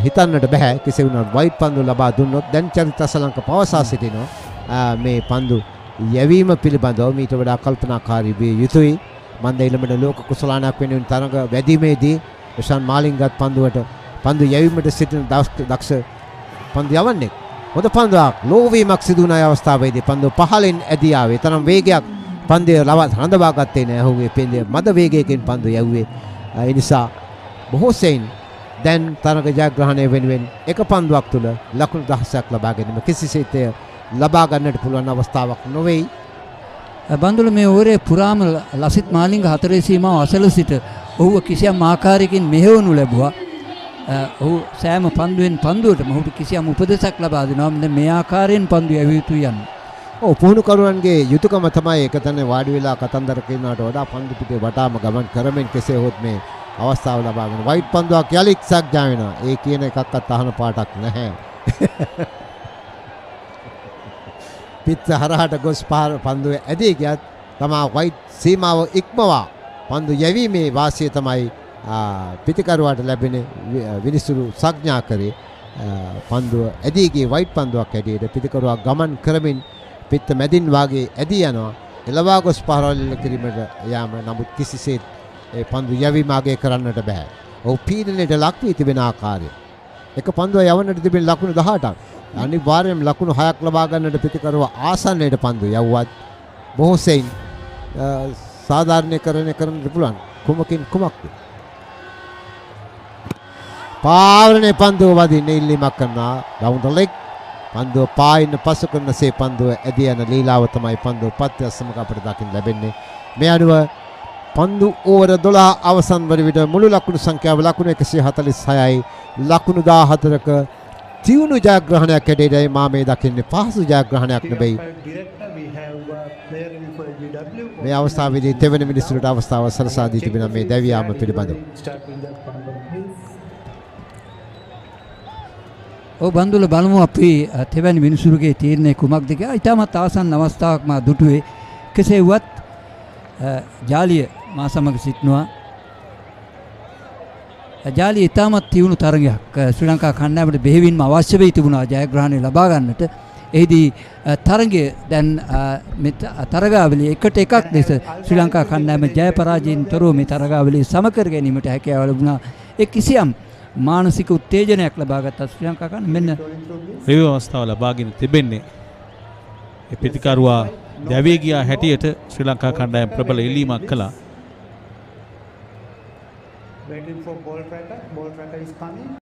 හිතන්නට බෑ කෙසේ වුණත් වයිට් පන්දු ලබා දුන්නොත් දැන් චරිත අසලංක පවසා සිටිනවා මේ පන්දු යැවීම පිළිබඳව මීට වඩා කල්පනාකාරී විය යුතුයි. මන්ද ඊළඟට ලෝක කුසලානයක් වෙනුවෙන් තරඟ වැඩිමේදී ප්‍රශාන්ත් මාලිංගත් පන්දුවට පන්දු යැවීමට සිටින දක්ෂ පන්දු යවන්නේ. හොඳ පන්දුවක් ලෝවීමක් සිදු වුණ අවස්ථාවේදී පන්දුව පහලින් ඇදී ආවේ. තරම් වේගයක් පන්දුවේ රඳවා ගත්තේ නැහැ. ඔහුගේ පන්දුවේ මද වේගයකින් පන්දුව යැව්වේ. ඒ නිසා බොහෝ සෙයින් දැන් තරඟ ජයග්‍රහණය වෙනුවෙන් එක පන්දුවක් තුල ලකුණු 10ක් ලබා ගැනීම කිසිසේත් ලබා ගන්නට පුළුවන් අවස්ථාවක් නොවේයි. බන්දුල මේ ඕවරේ පුරාම ලසිත් මාලිංග හතරේ සීමාව අසල සිට ඔහුව කිසියම් ආකාරයකින් මෙහෙවනු ලැබුවා. ඔහු සෑම පන්දුවෙන් පන්දුවටම ඔහුට කිසියම් උපදෙසක් ලබා දෙනවා. මෙන්න මේ ආකාරයෙන් පන්දු යැවිය යුතුයි යන්නේ. ඔව් පුහුණු කරුවන්ගේ යුතුයකම තමයි එක තැන වාඩි වෙලා කතන්දර කියනවට වඩා පන්දු පිටේ වටාම ගමන් කරමින් කෙසේ හොත් මේ අවස්ථාව ලබාගෙන වයිට් පන්දුවක් යලික් සග්ජා වෙනවා. ඒ කියන එකක්වත් අහන පාටක් නැහැ. පිට හරහට ගොස් පන්දුවේ ඇදී ගියත් තමා වයිට් සීමාව ඉක්මවා පන්දු යැවීමේ වාසිය තමයි පිටිකරුවාට ලැබෙන විනිසුරු සංඥා කරේ. පන්දුව ඇදී ගියේ වයිට් පන්දුවක් ඇටියට පිටිකරුවා ගමන් කරමින් පිට මැදින් වාගේ ඇදී යනවා. එළවා ගොස් පහරවල් කිරීමට යාම නමුත් කිසිසේත් ඒ පන්දු යැවීම ආගේ කරන්නට බෑ. ඔහු පීඩනයට ලක් වී තිබෙන ආකාරය. එක පන්දුව යවන්නට තිබෙන ලකුණු 18ක්. අනිවාර්යයෙන්ම ලකුණු 6ක් ලබා ගන්නට පිටිකරුවා ආසන්නයට පන්දු යවුවත් බොහෝ සෙයින් සාධාරණීකරණය කරන්න පුළුවන්. කුමකින් කුමක්ද? පාවරනේ පන්දුව වදින්න ඉල්ලීමක් කරනවා. ඩවුන් ද ලෙග් පන්දුව පායින් පසු කරනසේ පන්දුව ඇදී යන ලීලාව තමයි පන්දුව පත්‍යස්සමක අපිට දකින්න ලැබෙන්නේ. මේ අනුව පන්දු ඕවර 12 අවසන් වන විට මුළු ලකුණු සංඛ්‍යාව ලකුණු 146යි. ලකුණු 14ක තියුණු ජයග්‍රහණයක් හැටියටයි මා මේ දකින්නේ. පහසු ජයග්‍රහණයක් නෙවෙයි. මේ අවස්ථාවේදී තෙවන මිනිස්සුන්ට අවස්ථාව සලසා දී තිබෙන මේ දැවියාම පිළිබඳව. ඔව් බන්දුල බලමු අපි තෙවැනි මිනිසුරුගේ තීරණය කුමක්ද කියලා. ඊටමත් ආසන්න අවස්ථාවක් මා දුටුවේ. කෙසේ වුවත් ජාලිය මා සමග සිටිනවා. ජාලිය ඊටමත් තියුණු තරගයක් ශ්‍රී ලංකා කණ්ඩායමට බෙහෙවින්ම අවශ්‍ය වෙයි තිබුණා ජයග්‍රහණය ලබා ගන්නට. එහිදී තරගය දැන් තරගාවලිය එකට එකක් ලෙස ශ්‍රී ලංකා කණ්ඩායම ජය පරාජයෙන් තොරව මේ තරගාවලිය සම කර ගැනීමට හැකියාව ලැබුණා. ඒ කිසියම් මානසික උත්තේජනයක් ලබාගත් ශ්‍රී ලංකා කණ්ඩායම මෙන්න මේ අවස්ථාව ලබාගෙන තිබෙන්නේ ඒ පිටිකරුවා දැවී ගියා හැටියට ශ්‍රී ලංකා කණ්ඩායම ප්‍රබල ඉල්ලීමක් කළා. Waiting for ball tracker. Ball tracker is coming.